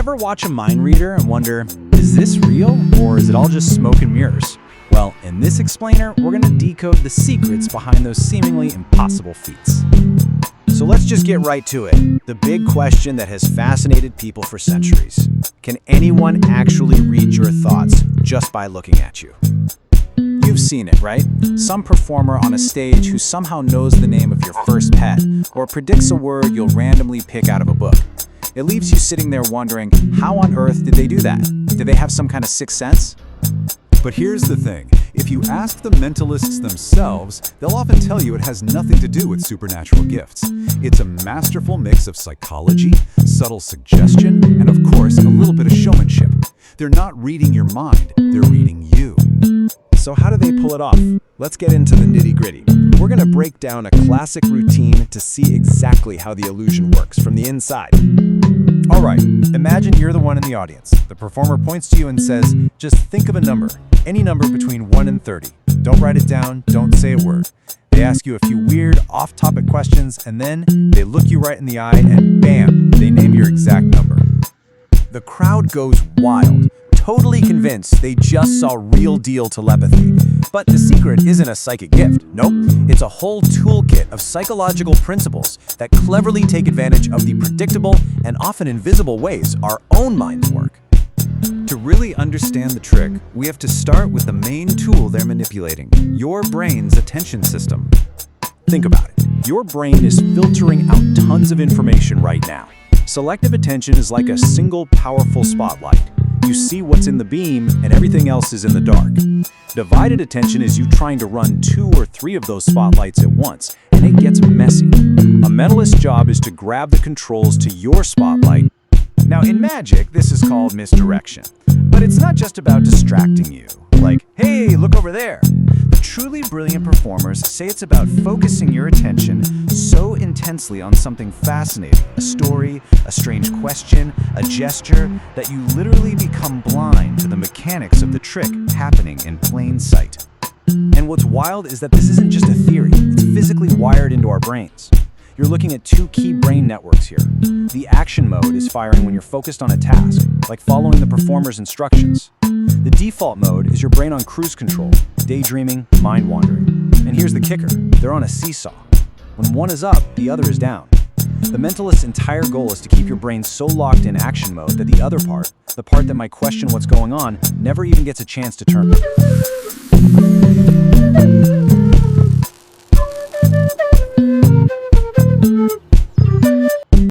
ever watch a mind reader and wonder, is this real or is it all just smoke and mirrors? Well, in this explainer, we're going to decode the secrets behind those seemingly impossible feats. So let's just get right to it. The big question that has fascinated people for centuries. Can anyone actually read your thoughts just by looking at you? You've seen it, right? Some performer on a stage who somehow knows the name of your first pet or predicts a word you'll randomly pick out of a book. It leaves you sitting there wondering, how on earth did they do that? Did they have some kind of sixth sense? But here's the thing, if you ask the mentalists themselves, they'll often tell you it has nothing to do with supernatural gifts. It's a masterful mix of psychology, subtle suggestion, and of course, a little bit of showmanship. They're not reading your mind, they're reading you. So how do they pull it off? Let's get into the nitty-gritty. We're going to break down a classic routine to see exactly how the illusion works from the inside. All right, imagine you're the one in the audience. The performer points to you and says, just think of a number, any number between 1 and 30. Don't write it down, don't say a word. They ask you a few weird, off-topic questions, and then they look you right in the eye and bam, they name your exact number. The crowd goes wild, totally convinced they just saw real-deal telepathy. But the secret isn't a psychic gift. Nope, it's a whole toolkit of psychological principles that cleverly take advantage of the predictable and often invisible ways our own minds work. To really understand the trick, we have to start with the main tool they're manipulating, your brain's attention system. Think about it. Your brain is filtering out tons of information right now. Selective attention is like a single powerful spotlight. You see what's in the beam and everything else is in the dark. Divided attention is you trying to run 2 or 3 of those spotlights at once, and it gets messy. A mentalist's job is to grab the controls to your spotlight. Now in magic, this is called misdirection. But it's not just about distracting you, like, hey, look over there. The truly brilliant performers say it's about focusing your attention so intensely on something fascinating, a story, a strange question, a gesture, that you literally become blind to the mechanics of the trick happening in plain sight. And what's wild is that this isn't just a theory, it's physically wired into our brains. You're looking at 2 key brain networks here. The action mode is firing when you're focused on a task, like following the performer's instructions. The default mode is your brain on cruise control, daydreaming, mind wandering. And here's the kicker, they're on a seesaw. When one is up, the other is down. The mentalist's entire goal is to keep your brain so locked in action mode that the other part, the part that might question what's going on, never even gets a chance to turn.